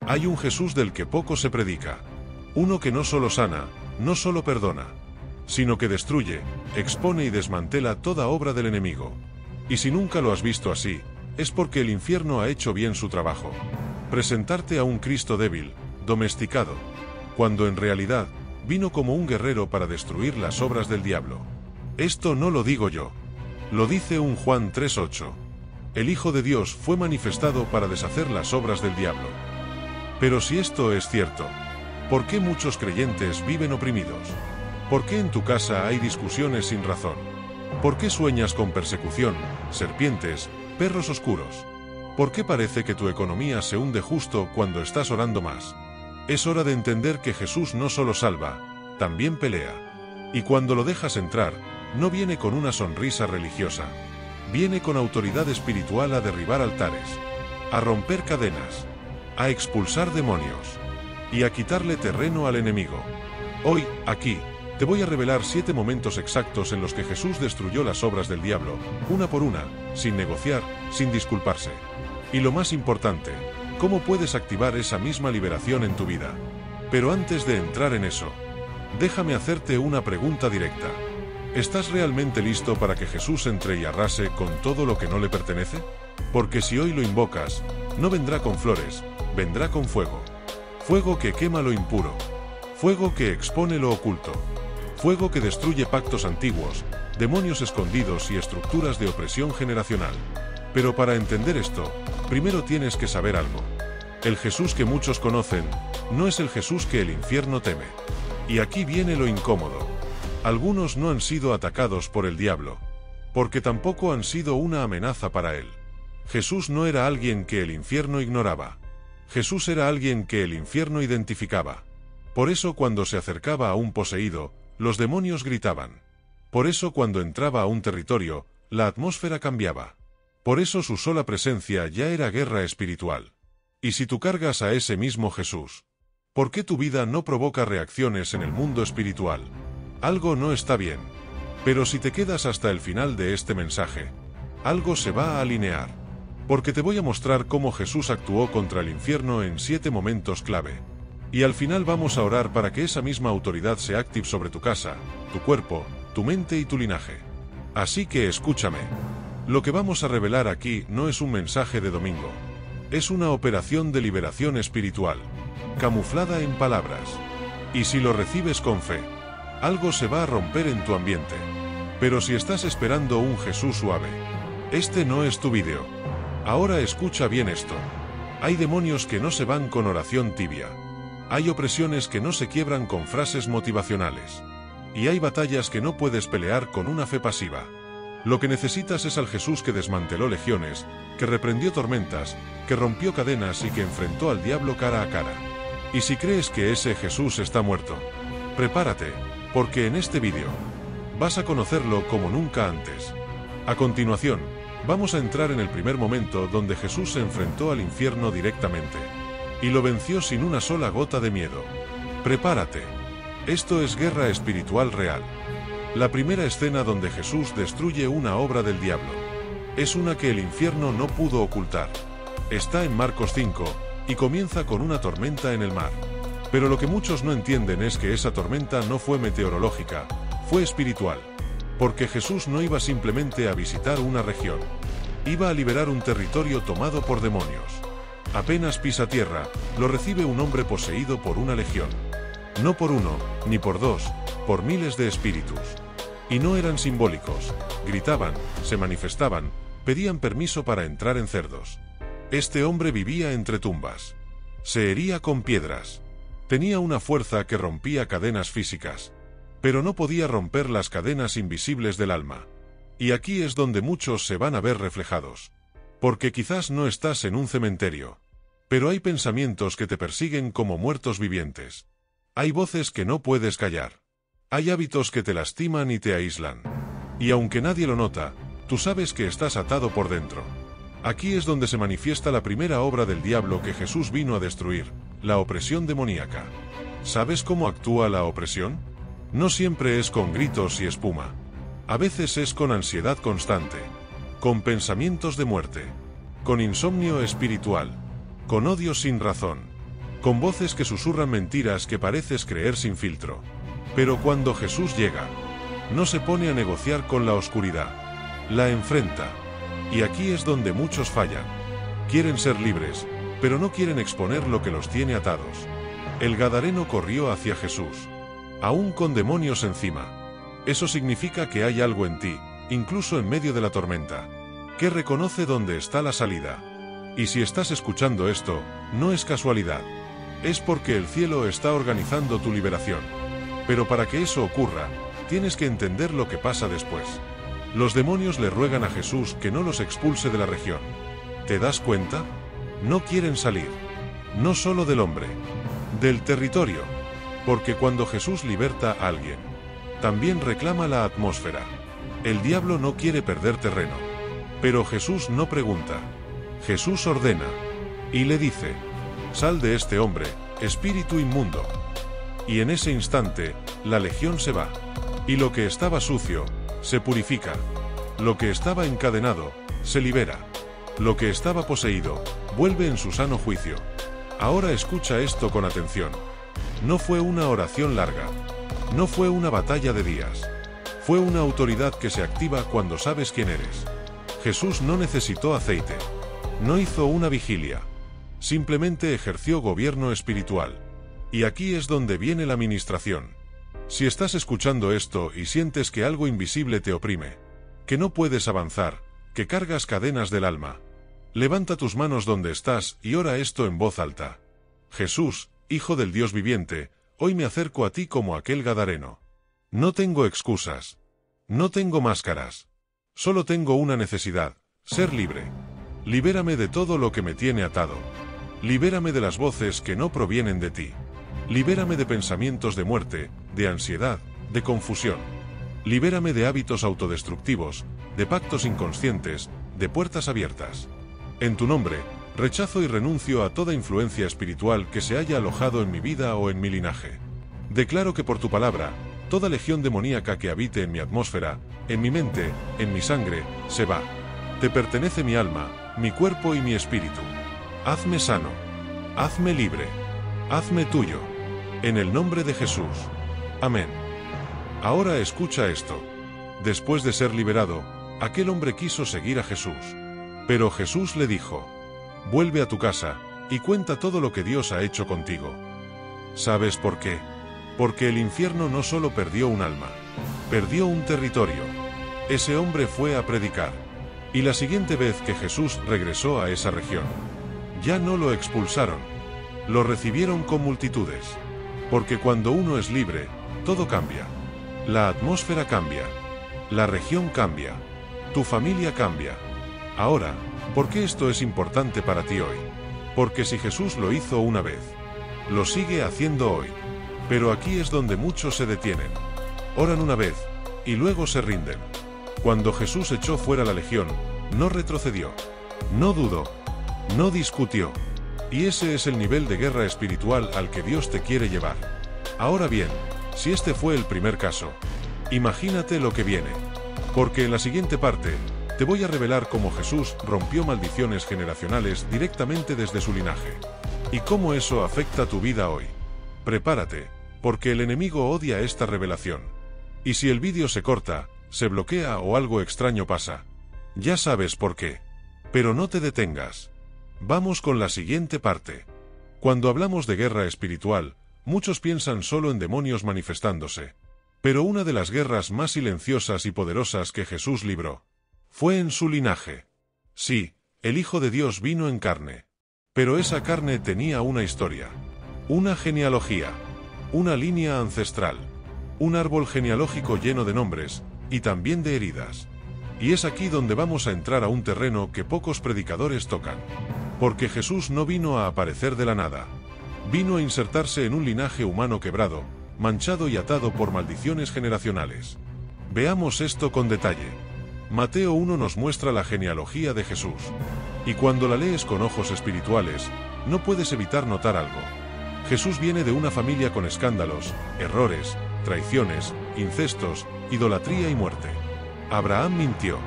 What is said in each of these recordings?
Hay un Jesús del que poco se predica. Uno que no solo sana, no solo perdona, sino que destruye, expone y desmantela toda obra del enemigo. Y si nunca lo has visto así, es porque el infierno ha hecho bien su trabajo. Presentarte a un Cristo débil, domesticado, cuando en realidad vino como un guerrero para destruir las obras del diablo. Esto no lo digo yo. Lo dice un Juan 3:8. El Hijo de Dios fue manifestado para deshacer las obras del diablo. Pero si esto es cierto, ¿por qué muchos creyentes viven oprimidos? ¿Por qué en tu casa hay discusiones sin razón? ¿Por qué sueñas con persecución, serpientes, perros oscuros? ¿Por qué parece que tu economía se hunde justo cuando estás orando más? Es hora de entender que Jesús no solo salva, también pelea. Y cuando lo dejas entrar, no viene con una sonrisa religiosa. Viene con autoridad espiritual a derribar altares, a romper cadenas, a expulsar demonios y a quitarle terreno al enemigo. Hoy, aquí, te voy a revelar 7 momentos exactos en los que Jesús destruyó las obras del diablo, una por una, sin negociar, sin disculparse. Y lo más importante, cómo puedes activar esa misma liberación en tu vida. Pero antes de entrar en eso, déjame hacerte una pregunta directa. ¿Estás realmente listo para que Jesús entre y arrase con todo lo que no le pertenece? Porque si hoy lo invocas, no vendrá con flores, vendrá con fuego. Fuego que quema lo impuro. Fuego que expone lo oculto. Fuego que destruye pactos antiguos, demonios escondidos y estructuras de opresión generacional. Pero para entender esto, primero tienes que saber algo. El Jesús que muchos conocen, no es el Jesús que el infierno teme. Y aquí viene lo incómodo. Algunos no han sido atacados por el diablo, porque tampoco han sido una amenaza para él. Jesús no era alguien que el infierno ignoraba. Jesús era alguien que el infierno identificaba. Por eso cuando se acercaba a un poseído, los demonios gritaban. Por eso cuando entraba a un territorio, la atmósfera cambiaba. Por eso su sola presencia ya era guerra espiritual. Y si tú cargas a ese mismo Jesús, ¿por qué tu vida no provoca reacciones en el mundo espiritual? Algo no está bien. Pero si te quedas hasta el final de este mensaje, algo se va a alinear. Porque te voy a mostrar cómo Jesús actuó contra el infierno en 7 momentos clave. Y al final vamos a orar para que esa misma autoridad se active sobre tu casa, tu cuerpo, tu mente y tu linaje. Así que escúchame. Lo que vamos a revelar aquí no es un mensaje de domingo. Es una operación de liberación espiritual, camuflada en palabras. Y si lo recibes con fe, algo se va a romper en tu ambiente. Pero si estás esperando un Jesús suave, este no es tu vídeo. Ahora escucha bien esto. Hay demonios que no se van con oración tibia. Hay opresiones que no se quiebran con frases motivacionales. Y hay batallas que no puedes pelear con una fe pasiva. Lo que necesitas es al Jesús que desmanteló legiones, que reprendió tormentas, que rompió cadenas y que enfrentó al diablo cara a cara. Y si crees que ese Jesús está muerto, prepárate, porque en este vídeo vas a conocerlo como nunca antes. A continuación, vamos a entrar en el primer momento donde Jesús se enfrentó al infierno directamente. Y lo venció sin una sola gota de miedo. Prepárate. Esto es guerra espiritual real. La primera escena donde Jesús destruye una obra del diablo. Es una que el infierno no pudo ocultar. Está en Marcos 5, y comienza con una tormenta en el mar. Pero lo que muchos no entienden es que esa tormenta no fue meteorológica, fue espiritual. Porque Jesús no iba simplemente a visitar una región. Iba a liberar un territorio tomado por demonios. Apenas pisa tierra, lo recibe un hombre poseído por una legión. No por uno, ni por dos, por miles de espíritus. Y no eran simbólicos, gritaban, se manifestaban, pedían permiso para entrar en cerdos. Este hombre vivía entre tumbas. Se hería con piedras. Tenía una fuerza que rompía cadenas físicas. Pero no podía romper las cadenas invisibles del alma. Y aquí es donde muchos se van a ver reflejados. Porque quizás no estás en un cementerio. Pero hay pensamientos que te persiguen como muertos vivientes. Hay voces que no puedes callar. Hay hábitos que te lastiman y te aíslan. Y aunque nadie lo nota, tú sabes que estás atado por dentro. Aquí es donde se manifiesta la primera obra del diablo que Jesús vino a destruir, la opresión demoníaca. ¿Sabes cómo actúa la opresión? No siempre es con gritos y espuma. A veces es con ansiedad constante, con pensamientos de muerte, con insomnio espiritual, con odio sin razón, con voces que susurran mentiras que pareces creer sin filtro. Pero cuando Jesús llega, no se pone a negociar con la oscuridad, la enfrenta. Y aquí es donde muchos fallan. Quieren ser libres, pero no quieren exponer lo que los tiene atados. El gadareno corrió hacia Jesús, aún con demonios encima. Eso significa que hay algo en ti, incluso en medio de la tormenta, que reconoce dónde está la salida. Y si estás escuchando esto, no es casualidad. Es porque el cielo está organizando tu liberación. Pero para que eso ocurra, tienes que entender lo que pasa después. Los demonios le ruegan a Jesús que no los expulse de la región. ¿Te das cuenta? No quieren salir. No solo del hombre, del territorio. Porque cuando Jesús liberta a alguien, también reclama la atmósfera. El diablo no quiere perder terreno. Pero Jesús no pregunta. Jesús ordena. Y le dice: sal de este hombre, espíritu inmundo. Y en ese instante, la legión se va. Y lo que estaba sucio, se purifica. Lo que estaba encadenado, se libera. Lo que estaba poseído, vuelve en su sano juicio. Ahora escucha esto con atención. No fue una oración larga. No fue una batalla de días. Fue una autoridad que se activa cuando sabes quién eres. Jesús no necesitó aceite. No hizo una vigilia. Simplemente ejerció gobierno espiritual. Y aquí es donde viene la ministración. Si estás escuchando esto y sientes que algo invisible te oprime, que no puedes avanzar, que cargas cadenas del alma, levanta tus manos donde estás y ora esto en voz alta. Jesús, Hijo del Dios viviente, hoy me acerco a ti como aquel gadareno. No tengo excusas. No tengo máscaras. Solo tengo una necesidad: ser libre. Libérame de todo lo que me tiene atado. Libérame de las voces que no provienen de ti. Libérame de pensamientos de muerte, de ansiedad, de confusión. Libérame de hábitos autodestructivos, de pactos inconscientes, de puertas abiertas. En tu nombre, rechazo y renuncio a toda influencia espiritual que se haya alojado en mi vida o en mi linaje. Declaro que por tu palabra, toda legión demoníaca que habite en mi atmósfera, en mi mente, en mi sangre, se va. Te pertenece mi alma, mi cuerpo y mi espíritu. Hazme sano. Hazme libre. Hazme tuyo. En el nombre de Jesús. Amén. Ahora escucha esto. Después de ser liberado, aquel hombre quiso seguir a Jesús. Pero Jesús le dijo: vuelve a tu casa, y cuenta todo lo que Dios ha hecho contigo. ¿Sabes por qué? Porque el infierno no solo perdió un alma, perdió un territorio. Ese hombre fue a predicar. Y la siguiente vez que Jesús regresó a esa región, ya no lo expulsaron. Lo recibieron con multitudes. Porque cuando uno es libre, todo cambia. La atmósfera cambia. La región cambia. Tu familia cambia. Ahora, ¿por qué esto es importante para ti hoy? Porque si Jesús lo hizo una vez, lo sigue haciendo hoy. Pero aquí es donde muchos se detienen. Oran una vez, y luego se rinden. Cuando Jesús echó fuera la legión, no retrocedió. No dudó. No discutió. Y ese es el nivel de guerra espiritual al que Dios te quiere llevar. Ahora bien, si este fue el primer caso, imagínate lo que viene. Porque en la siguiente parte, te voy a revelar cómo Jesús rompió maldiciones generacionales directamente desde su linaje. Y cómo eso afecta tu vida hoy. Prepárate, porque el enemigo odia esta revelación. Y si el vídeo se corta, se bloquea o algo extraño pasa, ya sabes por qué. Pero no te detengas. Vamos con la siguiente parte. Cuando hablamos de guerra espiritual, muchos piensan solo en demonios manifestándose. Pero una de las guerras más silenciosas y poderosas que Jesús libró fue en su linaje. Sí, el Hijo de Dios vino en carne. Pero esa carne tenía una historia, una genealogía, una línea ancestral, un árbol genealógico lleno de nombres, y también de heridas. Y es aquí donde vamos a entrar a un terreno que pocos predicadores tocan. Porque Jesús no vino a aparecer de la nada. Vino a insertarse en un linaje humano quebrado, manchado y atado por maldiciones generacionales. Veamos esto con detalle. Mateo 1 nos muestra la genealogía de Jesús. Y cuando la lees con ojos espirituales, no puedes evitar notar algo. Jesús viene de una familia con escándalos, errores, traiciones, incestos, idolatría y muerte. Abraham mintió.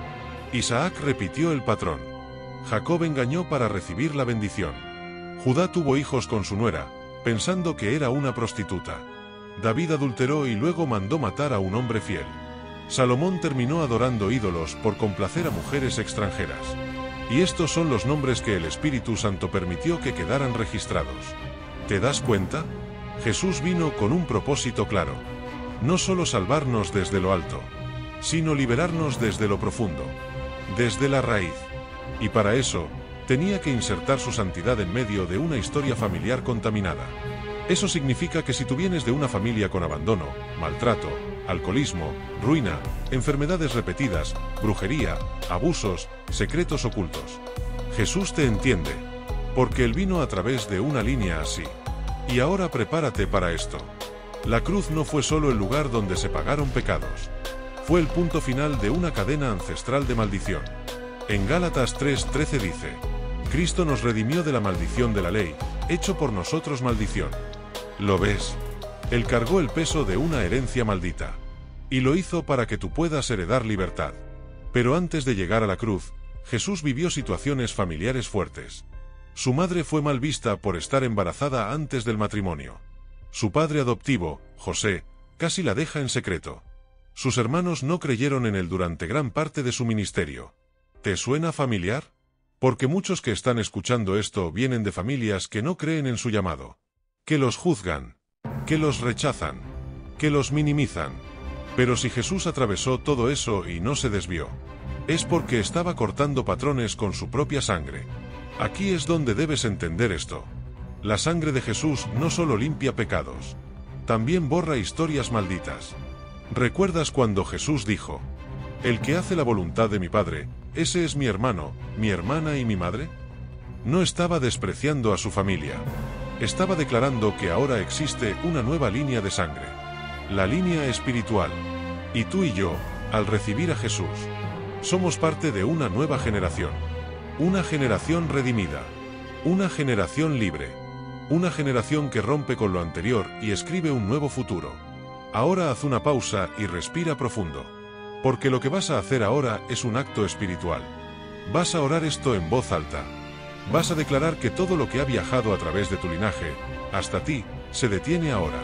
Isaac repitió el patrón. Jacob engañó para recibir la bendición. Judá tuvo hijos con su nuera, pensando que era una prostituta. David adulteró y luego mandó matar a un hombre fiel. Salomón terminó adorando ídolos por complacer a mujeres extranjeras. Y estos son los nombres que el Espíritu Santo permitió que quedaran registrados. ¿Te das cuenta? Jesús vino con un propósito claro. No solo salvarnos desde lo alto, sino liberarnos desde lo profundo, desde la raíz. Y para eso, tenía que insertar su santidad en medio de una historia familiar contaminada. Eso significa que si tú vienes de una familia con abandono, maltrato, alcoholismo, ruina, enfermedades repetidas, brujería, abusos, secretos ocultos, Jesús te entiende, porque Él vino a través de una línea así. Y ahora prepárate para esto. La cruz no fue solo el lugar donde se pagaron pecados. Fue el punto final de una cadena ancestral de maldición. En Gálatas 3:13 dice: Cristo nos redimió de la maldición de la ley, hecho por nosotros maldición. ¿Lo ves? Él cargó el peso de una herencia maldita. Y lo hizo para que tú puedas heredar libertad. Pero antes de llegar a la cruz, Jesús vivió situaciones familiares fuertes. Su madre fue mal vista por estar embarazada antes del matrimonio. Su padre adoptivo, José, casi la deja en secreto. Sus hermanos no creyeron en él durante gran parte de su ministerio. ¿Te suena familiar? Porque muchos que están escuchando esto vienen de familias que no creen en su llamado, que los juzgan, que los rechazan, que los minimizan. Pero si Jesús atravesó todo eso y no se desvió, es porque estaba cortando patrones con su propia sangre. Aquí es donde debes entender esto. La sangre de Jesús no solo limpia pecados, también borra historias malditas. ¿Recuerdas cuando Jesús dijo: el que hace la voluntad de mi Padre, ese es mi hermano, mi hermana y mi madre? No estaba despreciando a su familia. Estaba declarando que ahora existe una nueva línea de sangre. La línea espiritual. Y tú y yo, al recibir a Jesús, somos parte de una nueva generación. Una generación redimida. Una generación libre. Una generación que rompe con lo anterior y escribe un nuevo futuro. Ahora haz una pausa y respira profundo. Porque lo que vas a hacer ahora es un acto espiritual. Vas a orar esto en voz alta. Vas a declarar que todo lo que ha viajado a través de tu linaje, hasta ti, se detiene ahora.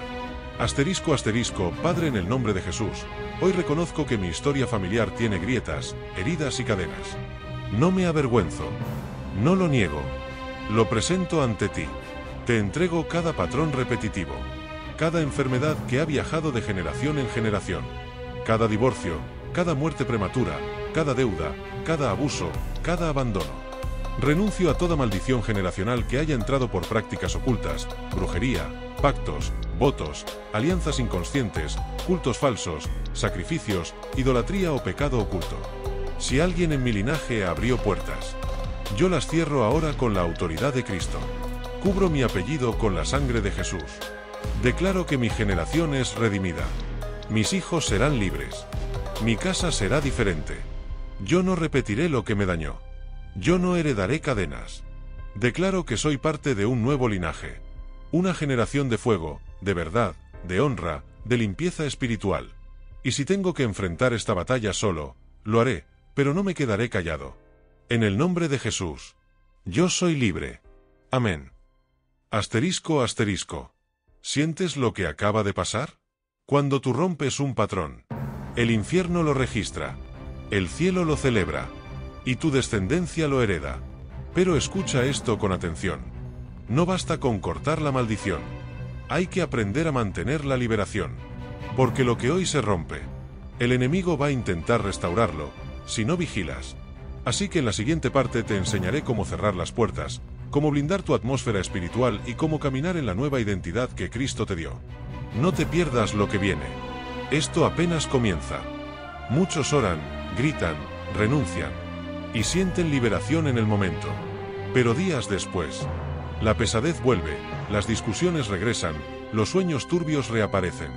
Asterisco asterisco, Padre, en el nombre de Jesús, hoy reconozco que mi historia familiar tiene grietas, heridas y cadenas. No me avergüenzo. No lo niego. Lo presento ante ti. Te entrego cada patrón repetitivo. Cada enfermedad que ha viajado de generación en generación. Cada divorcio, cada muerte prematura, cada deuda, cada abuso, cada abandono. Renuncio a toda maldición generacional que haya entrado por prácticas ocultas, brujería, pactos, votos, alianzas inconscientes, cultos falsos, sacrificios, idolatría o pecado oculto. Si alguien en mi linaje abrió puertas, yo las cierro ahora con la autoridad de Cristo. Cubro mi apellido con la sangre de Jesús. Declaro que mi generación es redimida. Mis hijos serán libres. Mi casa será diferente. Yo no repetiré lo que me dañó. Yo no heredaré cadenas. Declaro que soy parte de un nuevo linaje. Una generación de fuego, de verdad, de honra, de limpieza espiritual. Y si tengo que enfrentar esta batalla solo, lo haré, pero no me quedaré callado. En el nombre de Jesús. Yo soy libre. Amén. Asterisco asterisco. ¿Sientes lo que acaba de pasar? Cuando tú rompes un patrón, el infierno lo registra, el cielo lo celebra, y tu descendencia lo hereda. Pero escucha esto con atención. No basta con cortar la maldición. Hay que aprender a mantener la liberación. Porque lo que hoy se rompe, el enemigo va a intentar restaurarlo, si no vigilas. Así que en la siguiente parte te enseñaré cómo cerrar las puertas, cómo blindar tu atmósfera espiritual y cómo caminar en la nueva identidad que Cristo te dio. No te pierdas lo que viene. Esto apenas comienza. Muchos oran, gritan, renuncian y sienten liberación en el momento. Pero días después, la pesadez vuelve, las discusiones regresan, los sueños turbios reaparecen.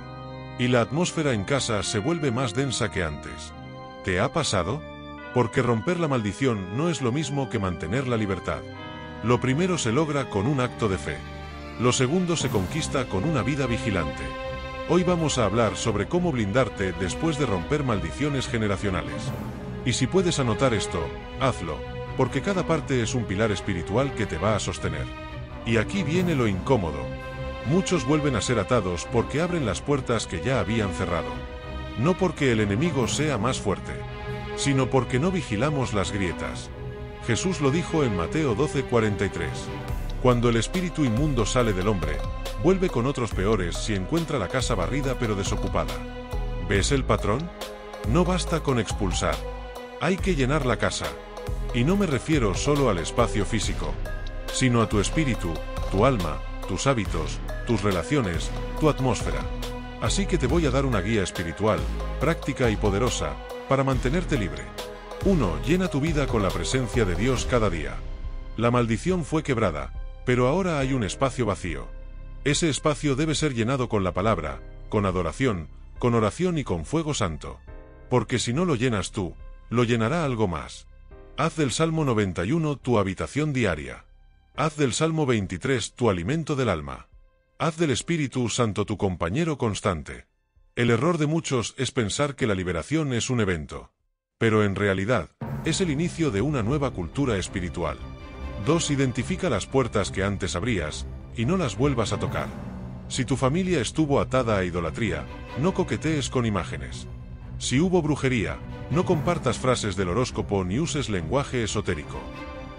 Y la atmósfera en casa se vuelve más densa que antes. ¿Te ha pasado? Porque romper la maldición no es lo mismo que mantener la libertad. Lo primero se logra con un acto de fe. Lo segundo se conquista con una vida vigilante. Hoy vamos a hablar sobre cómo blindarte después de romper maldiciones generacionales. Y si puedes anotar esto, hazlo, porque cada parte es un pilar espiritual que te va a sostener. Y aquí viene lo incómodo. Muchos vuelven a ser atados porque abren las puertas que ya habían cerrado. No porque el enemigo sea más fuerte, sino porque no vigilamos las grietas. Jesús lo dijo en Mateo 12:43. Cuando el espíritu inmundo sale del hombre, vuelve con otros peores si encuentra la casa barrida pero desocupada. ¿Ves el patrón? No basta con expulsar. Hay que llenar la casa. Y no me refiero solo al espacio físico, sino a tu espíritu, tu alma, tus hábitos, tus relaciones, tu atmósfera. Así que te voy a dar una guía espiritual, práctica y poderosa, para mantenerte libre. 1. Llena tu vida con la presencia de Dios cada día. La maldición fue quebrada, pero ahora hay un espacio vacío. Ese espacio debe ser llenado con la palabra, con adoración, con oración y con fuego santo. Porque si no lo llenas tú, lo llenará algo más. Haz del Salmo 91 tu habitación diaria. Haz del Salmo 23 tu alimento del alma. Haz del Espíritu Santo tu compañero constante. El error de muchos es pensar que la liberación es un evento. Pero en realidad, es el inicio de una nueva cultura espiritual. 2. Identifica las puertas que antes abrías, y no las vuelvas a tocar. Si tu familia estuvo atada a idolatría, no coquetees con imágenes. Si hubo brujería, no compartas frases del horóscopo ni uses lenguaje esotérico.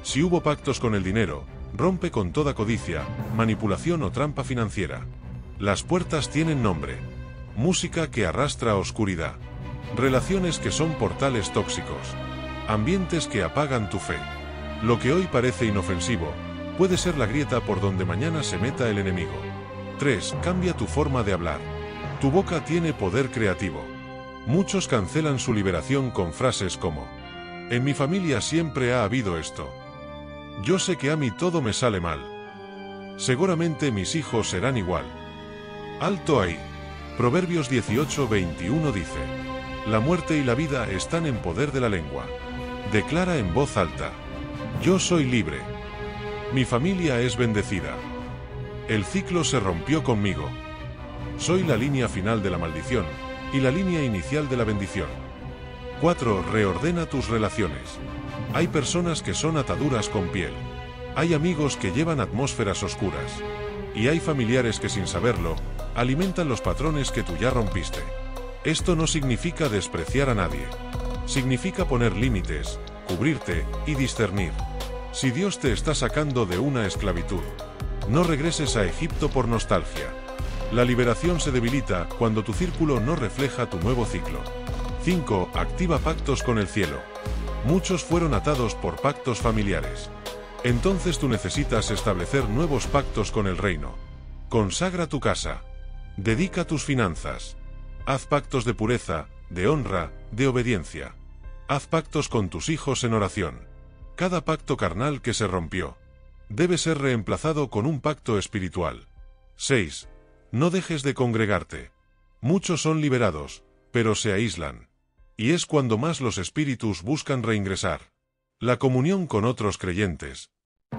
Si hubo pactos con el dinero, rompe con toda codicia, manipulación o trampa financiera. Las puertas tienen nombre. Música que arrastra a oscuridad. Relaciones que son portales tóxicos. Ambientes que apagan tu fe. Lo que hoy parece inofensivo, puede ser la grieta por donde mañana se meta el enemigo. 3. Cambia tu forma de hablar. Tu boca tiene poder creativo. Muchos cancelan su liberación con frases como: en mi familia siempre ha habido esto. Yo sé que a mí todo me sale mal. Seguramente mis hijos serán igual. Alto ahí. Proverbios 18:21 dice: la muerte y la vida están en poder de la lengua. Declara en voz alta: yo soy libre. Mi familia es bendecida. El ciclo se rompió conmigo. Soy la línea final de la maldición y la línea inicial de la bendición. 4. Reordena tus relaciones. Hay personas que son ataduras con piel. Hay amigos que llevan atmósferas oscuras. Y hay familiares que sin saberlo, alimentan los patrones que tú ya rompiste. Esto no significa despreciar a nadie. Significa poner límites, cubrirte y discernir. Si Dios te está sacando de una esclavitud, no regreses a Egipto por nostalgia. La liberación se debilita cuando tu círculo no refleja tu nuevo ciclo. 5. Activa pactos con el cielo. Muchos fueron atados por pactos familiares. Entonces tú necesitas establecer nuevos pactos con el reino. Consagra tu casa. Dedica tus finanzas. Haz pactos de pureza, de honra, de obediencia. Haz pactos con tus hijos en oración. Cada pacto carnal que se rompió debe ser reemplazado con un pacto espiritual. 6. No dejes de congregarte. Muchos son liberados, pero se aíslan. Y es cuando más los espíritus buscan reingresar. La comunión con otros creyentes,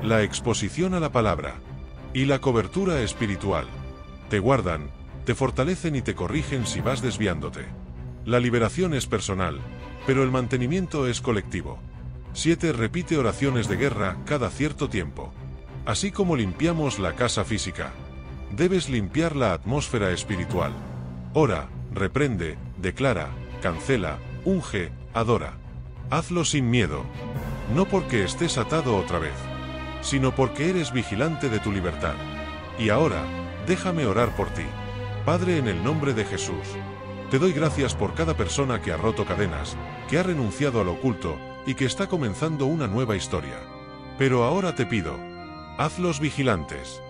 la exposición a la palabra y la cobertura espiritual te guardan, te fortalecen y te corrigen si vas desviándote. La liberación es personal, pero el mantenimiento es colectivo. 7. Repite oraciones de guerra cada cierto tiempo. Así como limpiamos la casa física, debes limpiar la atmósfera espiritual. Ora, reprende, declara, cancela, unge, adora. Hazlo sin miedo. No porque estés atado otra vez, sino porque eres vigilante de tu libertad. Y ahora, déjame orar por ti. Padre, en el nombre de Jesús, te doy gracias por cada persona que ha roto cadenas, que ha renunciado al oculto y que está comenzando una nueva historia. Pero ahora te pido, hazlos vigilantes,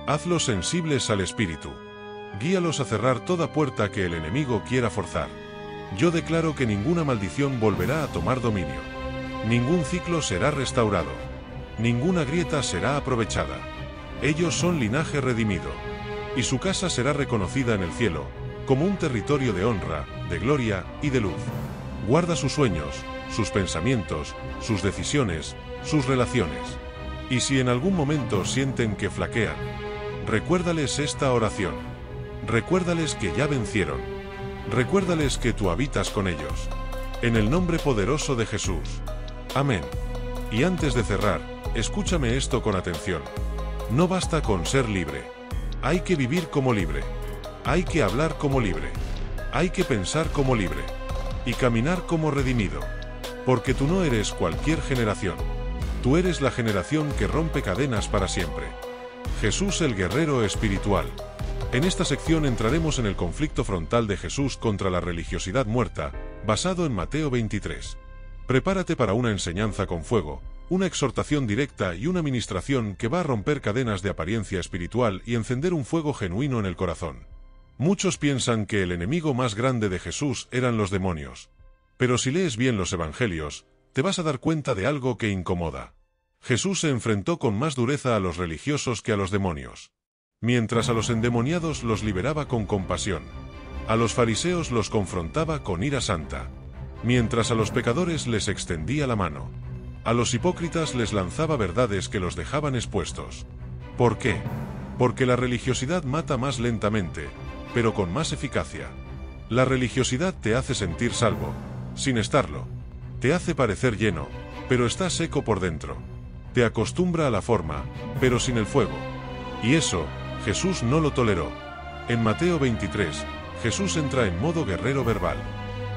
hazlos sensibles al Espíritu. Guíalos a cerrar toda puerta que el enemigo quiera forzar. Yo declaro que ninguna maldición volverá a tomar dominio. Ningún ciclo será restaurado. Ninguna grieta será aprovechada. Ellos son linaje redimido. Y su casa será reconocida en el cielo, como un territorio de honra, de gloria y de luz. Guarda sus sueños, sus pensamientos, sus decisiones, sus relaciones. Y si en algún momento sienten que flaquean, recuérdales esta oración. Recuérdales que ya vencieron. Recuérdales que tú habitas con ellos. En el nombre poderoso de Jesús. Amén. Y antes de cerrar, escúchame esto con atención. No basta con ser libre. Hay que vivir como libre. Hay que hablar como libre. Hay que pensar como libre. Y caminar como redimido. Porque tú no eres cualquier generación. Tú eres la generación que rompe cadenas para siempre. Jesús el guerrero espiritual. En esta sección entraremos en el conflicto frontal de Jesús contra la religiosidad muerta, basado en Mateo 23. Prepárate para una enseñanza con fuego, una exhortación directa y una ministración que va a romper cadenas de apariencia espiritual y encender un fuego genuino en el corazón. Muchos piensan que el enemigo más grande de Jesús eran los demonios. Pero si lees bien los evangelios, te vas a dar cuenta de algo que incomoda. Jesús se enfrentó con más dureza a los religiosos que a los demonios. Mientras a los endemoniados los liberaba con compasión. A los fariseos los confrontaba con ira santa. Mientras a los pecadores les extendía la mano. A los hipócritas les lanzaba verdades que los dejaban expuestos. ¿Por qué? Porque la religiosidad mata más lentamente, pero con más eficacia. La religiosidad te hace sentir salvo, sin estarlo. Te hace parecer lleno, pero está seco por dentro. Te acostumbra a la forma, pero sin el fuego. Y eso, Jesús no lo toleró. En Mateo 23, Jesús entra en modo guerrero verbal.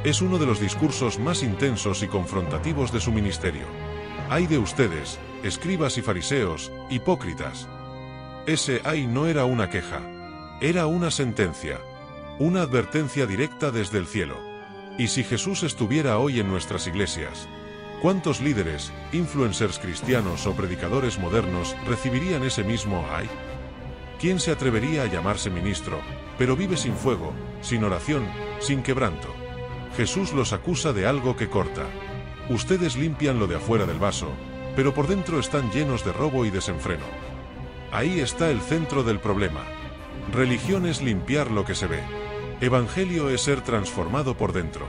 Es uno de los discursos más intensos y confrontativos de su ministerio. ¡Ay de ustedes, escribas y fariseos, hipócritas! Ese ay no era una queja. Era una sentencia. Una advertencia directa desde el cielo. Y si Jesús estuviera hoy en nuestras iglesias, ¿cuántos líderes, influencers cristianos o predicadores modernos recibirían ese mismo ay? ¿Quién se atrevería a llamarse ministro, pero vive sin fuego, sin oración, sin quebranto? Jesús los acusa de algo que corta. Ustedes limpian lo de afuera del vaso, pero por dentro están llenos de robo y desenfreno. Ahí está el centro del problema. Religión es limpiar lo que se ve. Evangelio es ser transformado por dentro.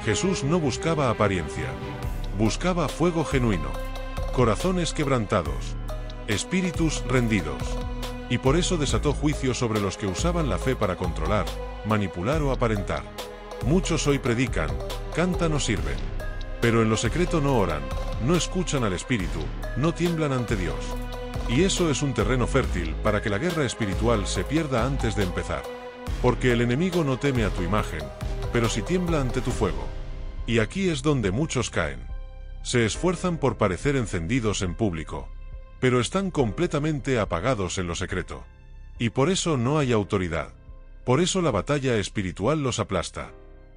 Jesús no buscaba apariencia. Buscaba fuego genuino. Corazones quebrantados. Espíritus rendidos. Y por eso desató juicio sobre los que usaban la fe para controlar, manipular o aparentar. Muchos hoy predican, cantan o sirven. Pero en lo secreto no oran, no escuchan al Espíritu, no tiemblan ante Dios. Y eso es un terreno fértil para que la guerra espiritual se pierda antes de empezar. Porque el enemigo no teme a tu imagen, pero sí tiembla ante tu fuego. Y aquí es donde muchos caen. Se esfuerzan por parecer encendidos en público, pero están completamente apagados en lo secreto. Y por eso no hay autoridad. Por eso la batalla espiritual los aplasta.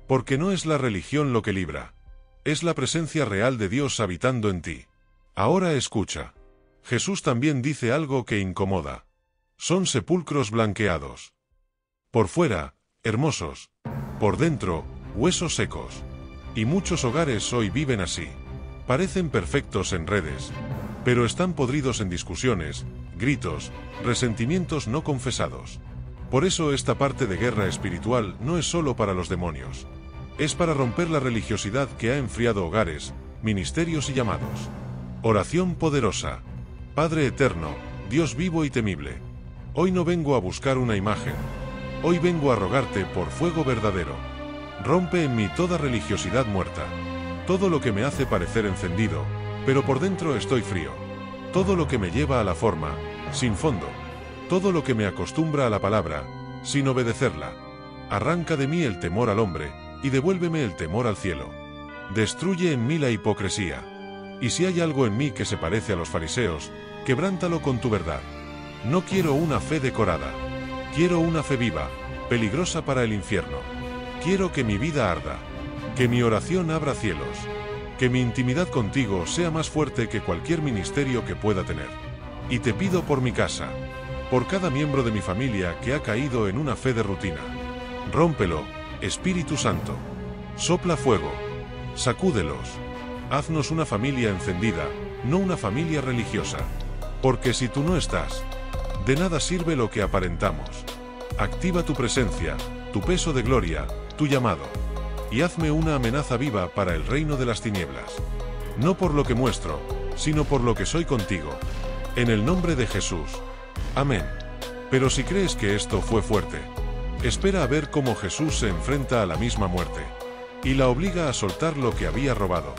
Porque no es la religión lo que libra. Es la presencia real de Dios habitando en ti. Ahora escucha. Jesús también dice algo que incomoda. Son sepulcros blanqueados. Por fuera, hermosos. Por dentro, huesos secos. Y muchos hogares hoy viven así. Parecen perfectos en redes, pero están podridos en discusiones, gritos, resentimientos no confesados. Por eso esta parte de guerra espiritual no es solo para los demonios. Es para romper la religiosidad que ha enfriado hogares, ministerios y llamados. Oración poderosa. Padre eterno, Dios vivo y temible. Hoy no vengo a buscar una imagen. Hoy vengo a rogarte por fuego verdadero. Rompe en mí toda religiosidad muerta. Todo lo que me hace parecer encendido, pero por dentro estoy frío. Todo lo que me lleva a la forma, sin fondo. Todo lo que me acostumbra a la palabra, sin obedecerla. Arranca de mí el temor al hombre, y devuélveme el temor al cielo. Destruye en mí la hipocresía. Y si hay algo en mí que se parece a los fariseos, quebrántalo con tu verdad. No quiero una fe decorada. Quiero una fe viva, peligrosa para el infierno. Quiero que mi vida arda. Que mi oración abra cielos. Que mi intimidad contigo sea más fuerte que cualquier ministerio que pueda tener. Y te pido por mi casa, por cada miembro de mi familia que ha caído en una fe de rutina. Rómpelo, Espíritu Santo. Sopla fuego. Sacúdelos. Haznos una familia encendida, no una familia religiosa. Porque si tú no estás, de nada sirve lo que aparentamos. Activa tu presencia, tu peso de gloria, tu llamado. Y hazme una amenaza viva para el reino de las tinieblas. No por lo que muestro, sino por lo que soy contigo. En el nombre de Jesús. Amén. Pero si crees que esto fue fuerte, espera a ver cómo Jesús se enfrenta a la misma muerte. Y la obliga a soltar lo que había robado.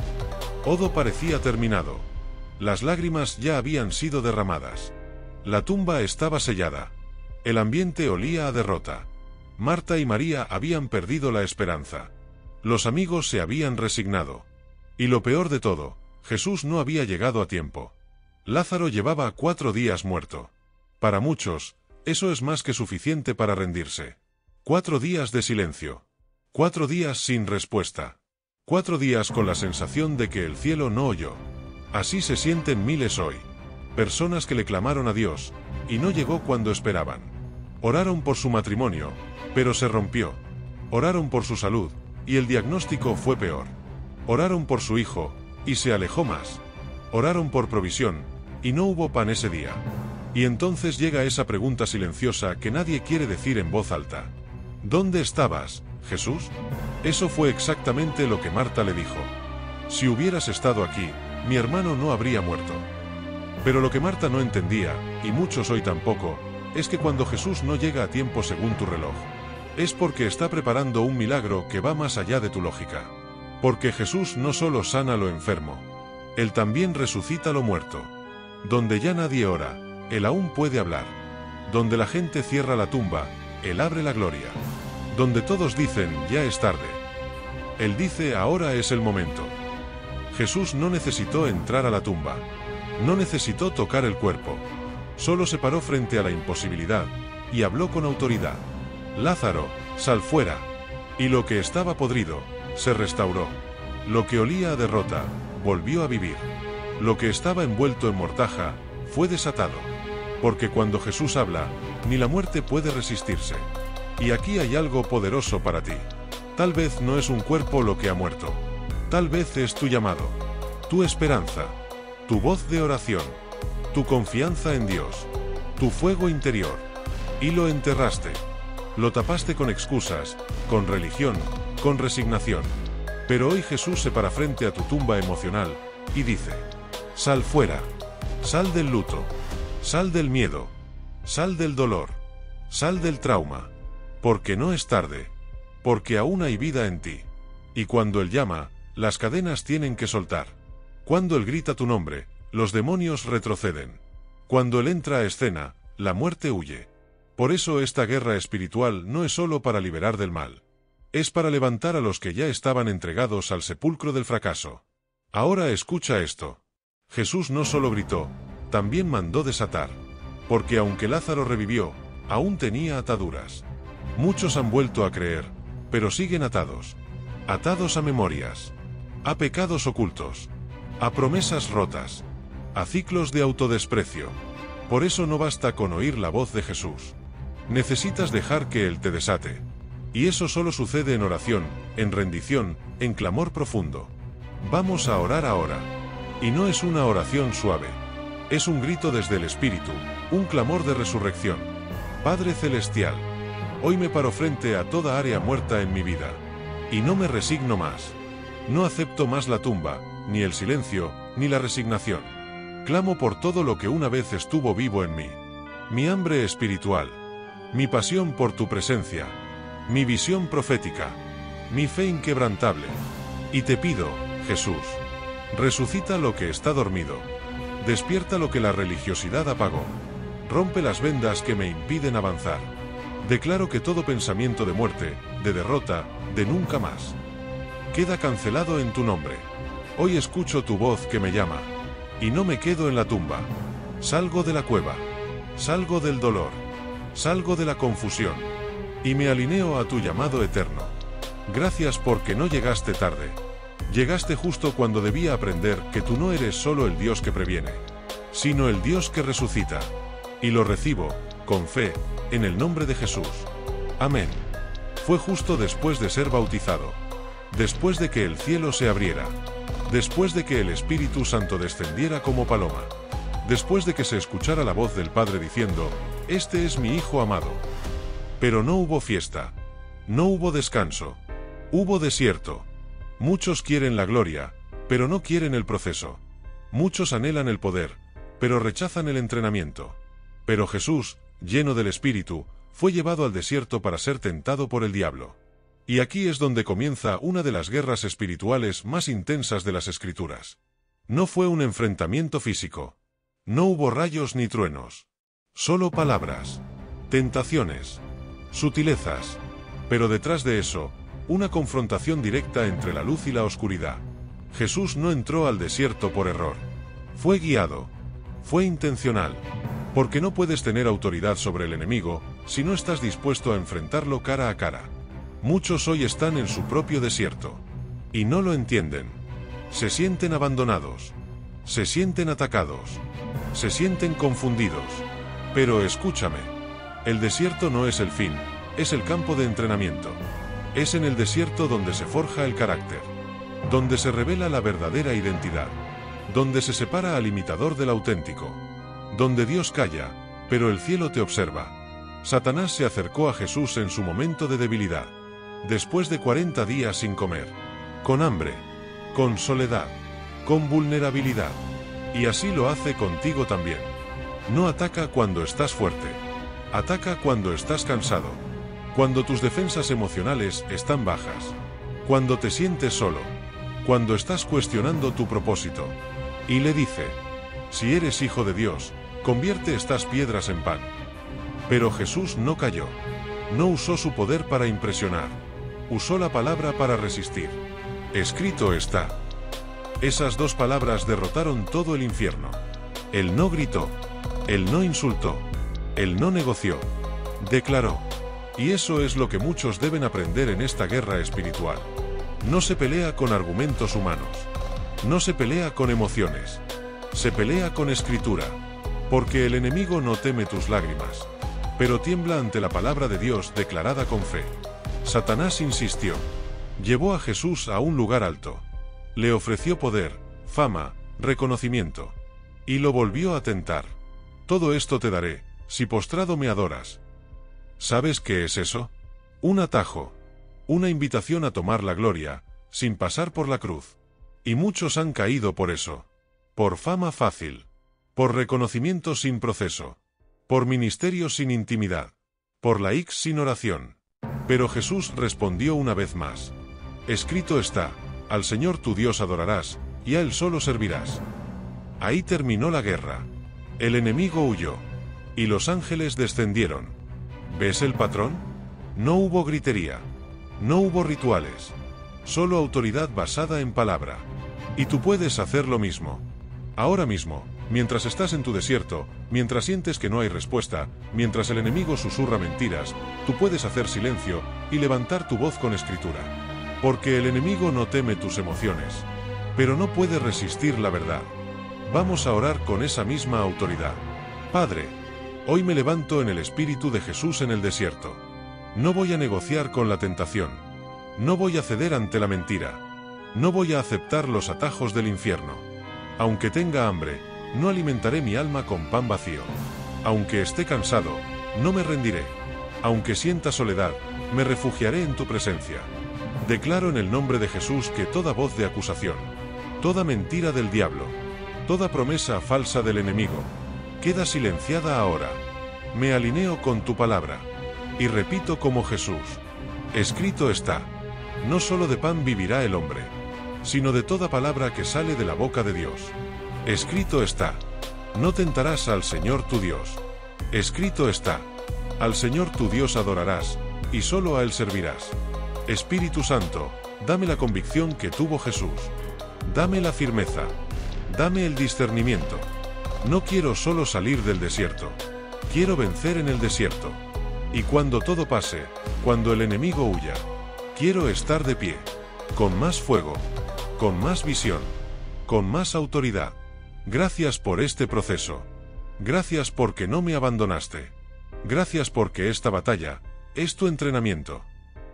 Todo parecía terminado. Las lágrimas ya habían sido derramadas. La tumba estaba sellada. El ambiente olía a derrota. Marta y María habían perdido la esperanza. Los amigos se habían resignado. Y lo peor de todo, Jesús no había llegado a tiempo. Lázaro llevaba 4 días muerto. Para muchos, eso es más que suficiente para rendirse. 4 días de silencio. 4 días sin respuesta. 4 días con la sensación de que el cielo no oyó. Así se sienten miles hoy. Personas que le clamaron a Dios, y no llegó cuando esperaban. Oraron por su matrimonio, pero se rompió. Oraron por su salud, y el diagnóstico fue peor. Oraron por su hijo, y se alejó más. Oraron por provisión, y no hubo pan ese día. Y entonces llega esa pregunta silenciosa que nadie quiere decir en voz alta. ¿Dónde estabas, Jesús? Eso fue exactamente lo que Marta le dijo. Si hubieras estado aquí, mi hermano no habría muerto. Pero lo que Marta no entendía, y muchos hoy tampoco, es que cuando Jesús no llega a tiempo según tu reloj, es porque está preparando un milagro que va más allá de tu lógica. Porque Jesús no solo sana lo enfermo, Él también resucita lo muerto. Donde ya nadie ora, Él aún puede hablar. Donde la gente cierra la tumba, Él abre la gloria. Donde todos dicen, ya es tarde, Él dice, ahora es el momento. Jesús no necesitó entrar a la tumba. No necesitó tocar el cuerpo. Solo se paró frente a la imposibilidad, y habló con autoridad. Lázaro, sal fuera. Y lo que estaba podrido, se restauró. Lo que olía a derrota, volvió a vivir. Lo que estaba envuelto en mortaja, fue desatado. Porque cuando Jesús habla, ni la muerte puede resistirse. Y aquí hay algo poderoso para ti. Tal vez no es un cuerpo lo que ha muerto. Tal vez es tu llamado, tu esperanza, tu voz de oración, tu confianza en Dios, tu fuego interior. Y lo enterraste. Lo tapaste con excusas, con religión, con resignación. Pero hoy Jesús se para frente a tu tumba emocional, y dice, sal fuera, sal del luto, sal del miedo, sal del dolor, sal del trauma, porque no es tarde, porque aún hay vida en ti. Y cuando Él llama, las cadenas tienen que soltar. Cuando Él grita tu nombre, los demonios retroceden. Cuando Él entra a escena, la muerte huye. Por eso esta guerra espiritual no es solo para liberar del mal. Es para levantar a los que ya estaban entregados al sepulcro del fracaso. Ahora escucha esto. Jesús no solo gritó, también mandó desatar. Porque aunque Lázaro revivió, aún tenía ataduras. Muchos han vuelto a creer, pero siguen atados. Atados a memorias, a pecados ocultos, a promesas rotas, a ciclos de autodesprecio. Por eso no basta con oír la voz de Jesús. Necesitas dejar que Él te desate. Y eso solo sucede en oración, en rendición, en clamor profundo. Vamos a orar ahora. Y no es una oración suave. Es un grito desde el Espíritu, un clamor de resurrección. Padre Celestial, hoy me paro frente a toda área muerta en mi vida. Y no me resigno más. No acepto más la tumba, ni el silencio, ni la resignación. Clamo por todo lo que una vez estuvo vivo en mí. Mi hambre espiritual. Mi pasión por tu presencia. Mi visión profética. Mi fe inquebrantable. Y te pido, Jesús, resucita lo que está dormido. Despierta lo que la religiosidad apagó. Rompe las vendas que me impiden avanzar. Declaro que todo pensamiento de muerte, de derrota, de nunca más, queda cancelado en tu nombre. Hoy escucho tu voz que me llama. Y no me quedo en la tumba. Salgo de la cueva. Salgo del dolor. Salgo de la confusión. Y me alineo a tu llamado eterno. Gracias porque no llegaste tarde. Llegaste justo cuando debía aprender que tú no eres solo el Dios que previene, sino el Dios que resucita. Y lo recibo, con fe, en el nombre de Jesús. Amén. Fue justo después de ser bautizado. Después de que el cielo se abriera. Después de que el Espíritu Santo descendiera como paloma. Después de que se escuchara la voz del Padre diciendo, este es mi Hijo amado. Pero no hubo fiesta. No hubo descanso. Hubo desierto. Muchos quieren la gloria, pero no quieren el proceso. Muchos anhelan el poder, pero rechazan el entrenamiento. Pero Jesús, lleno del Espíritu, fue llevado al desierto para ser tentado por el diablo. Y aquí es donde comienza una de las guerras espirituales más intensas de las Escrituras. No fue un enfrentamiento físico. No hubo rayos ni truenos. Solo palabras. tentaciones, sutilezas. Pero detrás de eso, una confrontación directa entre la luz y la oscuridad. Jesús no entró al desierto por error. Fue guiado. Fue intencional. Porque no puedes tener autoridad sobre el enemigo si no estás dispuesto a enfrentarlo cara a cara. Muchos hoy están en su propio desierto. Y no lo entienden. Se sienten abandonados. Se sienten atacados. Se sienten confundidos. Pero escúchame. El desierto no es el fin, es el campo de entrenamiento. Es en el desierto donde se forja el carácter. Donde se revela la verdadera identidad. Donde se separa al imitador del auténtico. Donde Dios calla, pero el cielo te observa. Satanás se acercó a Jesús en su momento de debilidad. Después de 40 días sin comer. Con hambre. Con soledad. Con vulnerabilidad. Y así lo hace contigo también. No ataca cuando estás fuerte. Ataca cuando estás cansado. Cuando tus defensas emocionales están bajas. Cuando te sientes solo. Cuando estás cuestionando tu propósito. Y le dice: si eres hijo de Dios, convierte estas piedras en pan. Pero Jesús no cayó. No usó su poder para impresionar. Usó la palabra para resistir. Escrito está. Esas dos palabras derrotaron todo el infierno. Él no gritó. Él no insultó. Él no negoció. Declaró. Y eso es lo que muchos deben aprender en esta guerra espiritual. No se pelea con argumentos humanos. No se pelea con emociones. Se pelea con escritura. Porque el enemigo no teme tus lágrimas, pero tiembla ante la palabra de Dios declarada con fe. Satanás insistió. Llevó a Jesús a un lugar alto. Le ofreció poder, fama, reconocimiento. Y lo volvió a tentar. Todo esto te daré, si postrado me adoras. ¿Sabes qué es eso? Un atajo. Una invitación a tomar la gloria, sin pasar por la cruz. Y muchos han caído por eso. Por fama fácil. Por reconocimiento sin proceso. Por ministerio sin intimidad. Por laícs sin oración. Pero Jesús respondió una vez más. Escrito está, al Señor tu Dios adorarás, y a Él solo servirás. Ahí terminó la guerra. El enemigo huyó. Y los ángeles descendieron. ¿Ves el patrón? No hubo gritería. No hubo rituales. Solo autoridad basada en palabra. Y tú puedes hacer lo mismo. Ahora mismo, mientras estás en tu desierto, mientras sientes que no hay respuesta, mientras el enemigo susurra mentiras, tú puedes hacer silencio y levantar tu voz con escritura. Porque el enemigo no teme tus emociones, pero no puede resistir la verdad. Vamos a orar con esa misma autoridad. Padre, hoy me levanto en el Espíritu de Jesús en el desierto. No voy a negociar con la tentación. No voy a ceder ante la mentira. No voy a aceptar los atajos del infierno. Aunque tenga hambre, no alimentaré mi alma con pan vacío. Aunque esté cansado, no me rendiré. Aunque sienta soledad, me refugiaré en tu presencia. Declaro en el nombre de Jesús que toda voz de acusación, toda mentira del diablo, toda promesa falsa del enemigo, queda silenciada ahora. Me alineo con tu palabra. Y repito como Jesús. Escrito está. No solo de pan vivirá el hombre, sino de toda palabra que sale de la boca de Dios. Escrito está. No tentarás al Señor tu Dios. Escrito está. Al Señor tu Dios adorarás, y solo a Él servirás. Espíritu Santo, dame la convicción que tuvo Jesús. Dame la firmeza. Dame el discernimiento. No quiero solo salir del desierto. Quiero vencer en el desierto. Y cuando todo pase, cuando el enemigo huya, quiero estar de pie, con más fuego, con más visión, con más autoridad. Gracias por este proceso. Gracias porque no me abandonaste. Gracias porque esta batalla es tu entrenamiento.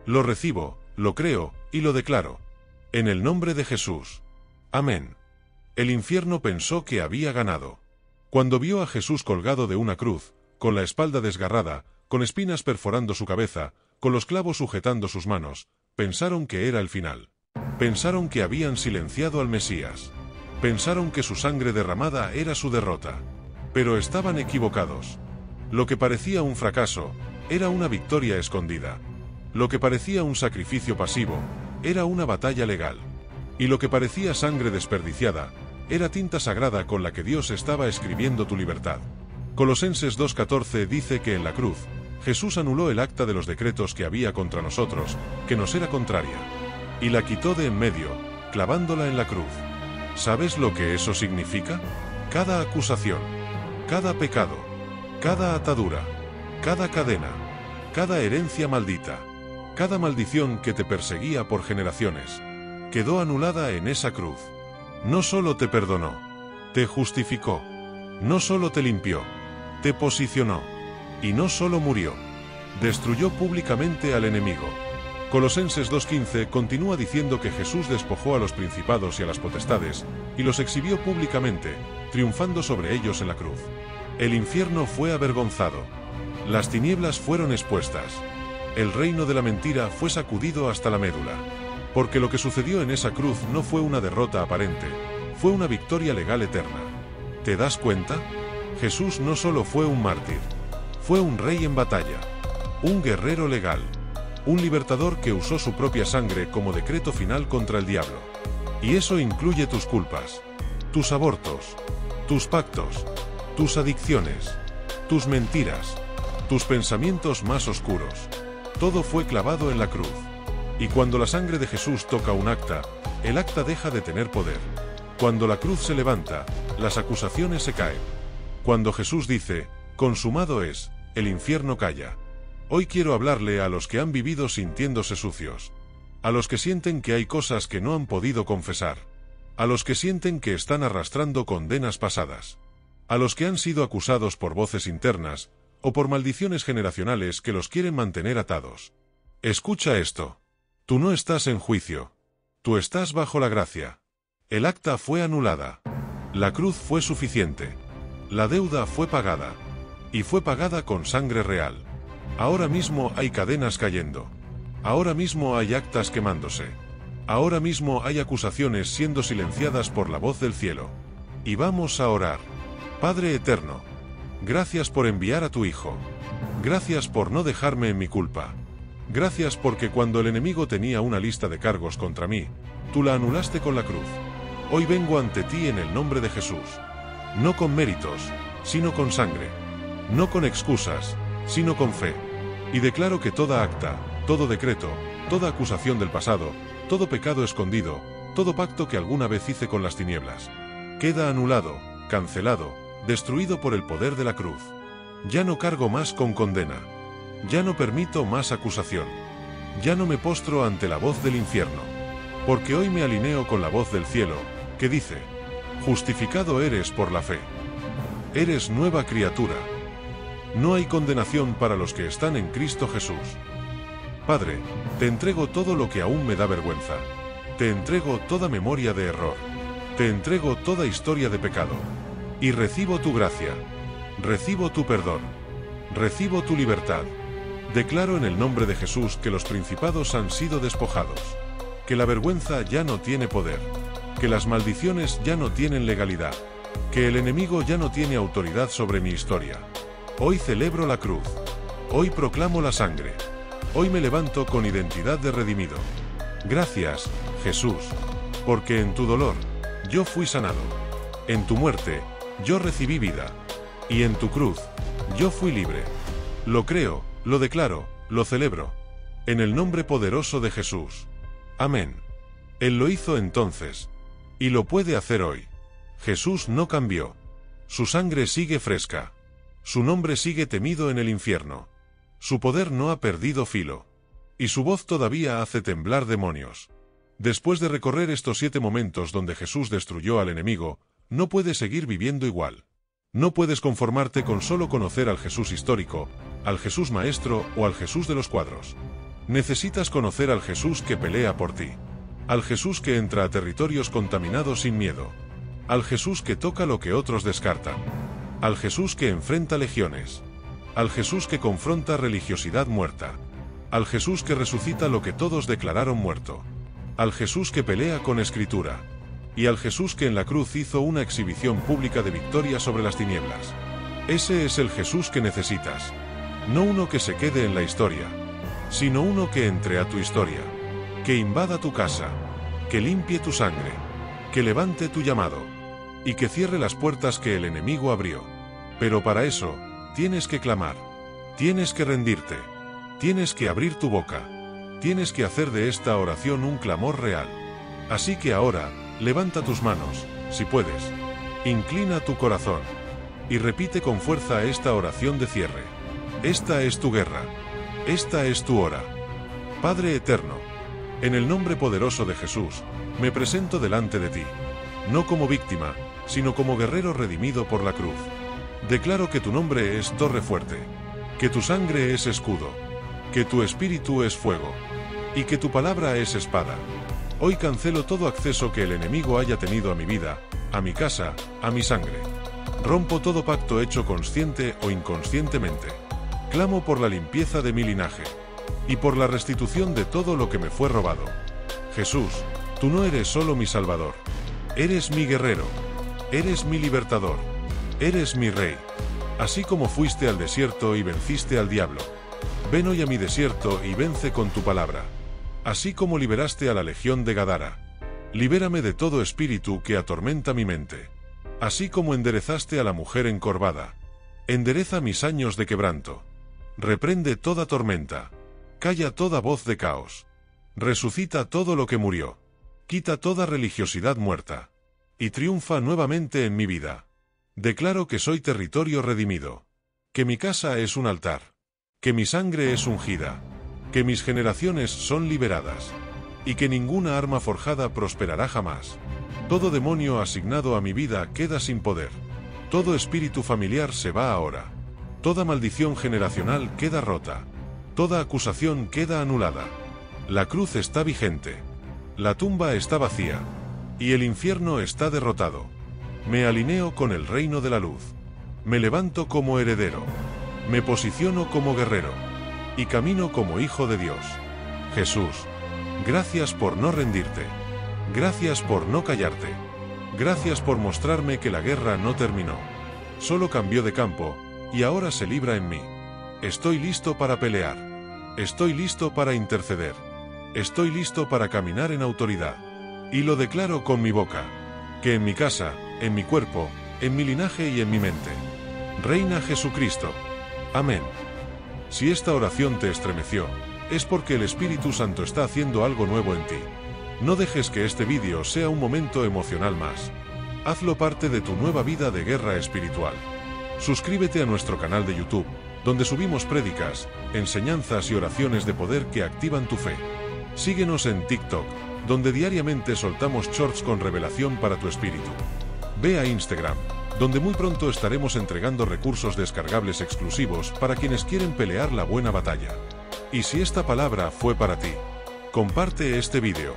Lo recibo, lo creo y lo declaro. En el nombre de Jesús. Amén. El infierno pensó que había ganado. Cuando vio a Jesús colgado de una cruz, con la espalda desgarrada, con espinas perforando su cabeza, con los clavos sujetando sus manos, pensaron que era el final. Pensaron que habían silenciado al Mesías. Pensaron que su sangre derramada era su derrota. Pero estaban equivocados. Lo que parecía un fracaso, era una victoria escondida. Lo que parecía un sacrificio pasivo, era una batalla legal. Y lo que parecía sangre desperdiciada, era tinta sagrada con la que Dios estaba escribiendo tu libertad. Colosenses 2:14 dice que en la cruz, Jesús anuló el acta de los decretos que había contra nosotros, que nos era contraria, y la quitó de en medio, clavándola en la cruz. ¿Sabes lo que eso significa? Cada acusación, cada pecado, cada atadura, cada cadena, cada herencia maldita, cada maldición que te perseguía por generaciones, quedó anulada en esa cruz. No solo te perdonó, te justificó, no solo te limpió, te posicionó, y no solo murió, destruyó públicamente al enemigo. Colosenses 2:15 continúa diciendo que Jesús despojó a los principados y a las potestades, y los exhibió públicamente, triunfando sobre ellos en la cruz. El infierno fue avergonzado. Las tinieblas fueron expuestas. El reino de la mentira fue sacudido hasta la médula. Porque lo que sucedió en esa cruz no fue una derrota aparente, fue una victoria legal eterna. ¿Te das cuenta? Jesús no solo fue un mártir, fue un rey en batalla, un guerrero legal, un libertador que usó su propia sangre como decreto final contra el diablo. Y eso incluye tus culpas, tus abortos, tus pactos, tus adicciones, tus mentiras, tus pensamientos más oscuros. Todo fue clavado en la cruz. Y cuando la sangre de Jesús toca un acta, el acta deja de tener poder. Cuando la cruz se levanta, las acusaciones se caen. Cuando Jesús dice, consumado es, el infierno calla. Hoy quiero hablarle a los que han vivido sintiéndose sucios. A los que sienten que hay cosas que no han podido confesar. A los que sienten que están arrastrando condenas pasadas. A los que han sido acusados por voces internas, o por maldiciones generacionales que los quieren mantener atados. Escucha esto. Tú no estás en juicio. Tú estás bajo la gracia. El acta fue anulada. La cruz fue suficiente. La deuda fue pagada. Y fue pagada con sangre real. Ahora mismo hay cadenas cayendo. Ahora mismo hay actas quemándose. Ahora mismo hay acusaciones siendo silenciadas por la voz del cielo. Y vamos a orar. Padre eterno, gracias por enviar a tu Hijo. Gracias por no dejarme en mi culpa. Gracias porque cuando el enemigo tenía una lista de cargos contra mí, tú la anulaste con la cruz. Hoy vengo ante ti en el nombre de Jesús. No con méritos, sino con sangre. No con excusas, sino con fe. Y declaro que toda acta, todo decreto, toda acusación del pasado, todo pecado escondido, todo pacto que alguna vez hice con las tinieblas, queda anulado, cancelado, destruido por el poder de la cruz. Ya no cargo más con condena. Ya no permito más acusación. Ya no me postro ante la voz del infierno. Porque hoy me alineo con la voz del cielo, que dice, justificado eres por la fe. Eres nueva criatura. No hay condenación para los que están en Cristo Jesús. Padre, te entrego todo lo que aún me da vergüenza. Te entrego toda memoria de error. Te entrego toda historia de pecado. Y recibo tu gracia. Recibo tu perdón. Recibo tu libertad. Declaro en el nombre de Jesús que los principados han sido despojados. Que la vergüenza ya no tiene poder. Que las maldiciones ya no tienen legalidad. Que el enemigo ya no tiene autoridad sobre mi historia. Hoy celebro la cruz. Hoy proclamo la sangre. Hoy me levanto con identidad de redimido. Gracias, Jesús, porque en tu dolor, yo fui sanado. En tu muerte, yo recibí vida. Y en tu cruz, yo fui libre. Lo creo, lo declaro, lo celebro. En el nombre poderoso de Jesús. Amén. Él lo hizo entonces. Y lo puede hacer hoy. Jesús no cambió. Su sangre sigue fresca. Su nombre sigue temido en el infierno. Su poder no ha perdido filo. Y su voz todavía hace temblar demonios. Después de recorrer estos 7 momentos donde Jesús destruyó al enemigo, no puedes seguir viviendo igual. No puedes conformarte con solo conocer al Jesús histórico, al Jesús maestro o al Jesús de los cuadros. Necesitas conocer al Jesús que pelea por ti. Al Jesús que entra a territorios contaminados sin miedo. Al Jesús que toca lo que otros descartan. Al Jesús que enfrenta legiones. Al Jesús que confronta religiosidad muerta. Al Jesús que resucita lo que todos declararon muerto. Al Jesús que pelea con escritura. Y al Jesús que en la cruz hizo una exhibición pública de victoria sobre las tinieblas. Ese es el Jesús que necesitas. No uno que se quede en la historia, sino uno que entre a tu historia, que invada tu casa, que limpie tu sangre, que levante tu llamado, y que cierre las puertas que el enemigo abrió. Pero para eso, tienes que clamar. Tienes que rendirte. Tienes que abrir tu boca. Tienes que hacer de esta oración un clamor real. Así que ahora, levanta tus manos, si puedes. Inclina tu corazón. Y repite con fuerza esta oración de cierre. Esta es tu guerra. Esta es tu hora. Padre eterno, en el nombre poderoso de Jesús, me presento delante de ti. No como víctima, sino como guerrero redimido por la cruz. Declaro que tu nombre es torre fuerte, que tu sangre es escudo, que tu espíritu es fuego, y que tu palabra es espada. Hoy cancelo todo acceso que el enemigo haya tenido a mi vida, a mi casa, a mi sangre. Rompo todo pacto hecho consciente o inconscientemente. Clamo por la limpieza de mi linaje, y por la restitución de todo lo que me fue robado. Jesús, tú no eres solo mi Salvador. Eres mi guerrero. Eres mi libertador. Eres mi rey. Así como fuiste al desierto y venciste al diablo. Ven hoy a mi desierto y vence con tu palabra. Así como liberaste a la legión de Gadara. Libérame de todo espíritu que atormenta mi mente. Así como enderezaste a la mujer encorvada. Endereza mis años de quebranto. Reprende toda tormenta. Calla toda voz de caos. Resucita todo lo que murió. Quita toda religiosidad muerta. Y triunfa nuevamente en mi vida. Declaro que soy territorio redimido. Que mi casa es un altar. Que mi sangre es ungida. Que mis generaciones son liberadas. Y que ninguna arma forjada prosperará jamás. Todo demonio asignado a mi vida queda sin poder. Todo espíritu familiar se va ahora. Toda maldición generacional queda rota. Toda acusación queda anulada. La cruz está vigente. La tumba está vacía. Y el infierno está derrotado. Me alineo con el reino de la luz. Me levanto como heredero. Me posiciono como guerrero. Y camino como hijo de Dios. Jesús, gracias por no rendirte. Gracias por no callarte. Gracias por mostrarme que la guerra no terminó. Solo cambió de campo, y ahora se libra en mí. Estoy listo para pelear. Estoy listo para interceder. Estoy listo para caminar en autoridad. Y lo declaro con mi boca. Que en mi casa, en mi cuerpo, en mi linaje y en mi mente. Reina Jesucristo. Amén. Si esta oración te estremeció, es porque el Espíritu Santo está haciendo algo nuevo en ti. No dejes que este vídeo sea un momento emocional más. Hazlo parte de tu nueva vida de guerra espiritual. Suscríbete a nuestro canal de YouTube, donde subimos prédicas, enseñanzas y oraciones de poder que activan tu fe. Síguenos en TikTok, donde diariamente soltamos shorts con revelación para tu espíritu. Ve a Instagram, donde muy pronto estaremos entregando recursos descargables exclusivos para quienes quieren pelear la buena batalla. Y si esta palabra fue para ti, comparte este vídeo.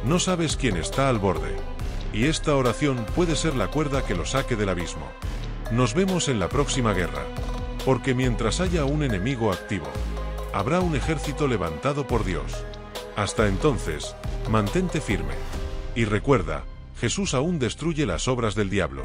No sabes quién está al borde. Y esta oración puede ser la cuerda que lo saque del abismo. Nos vemos en la próxima guerra. Porque mientras haya un enemigo activo, habrá un ejército levantado por Dios. Hasta entonces, mantente firme. Y recuerda, Jesús aún destruye las obras del diablo.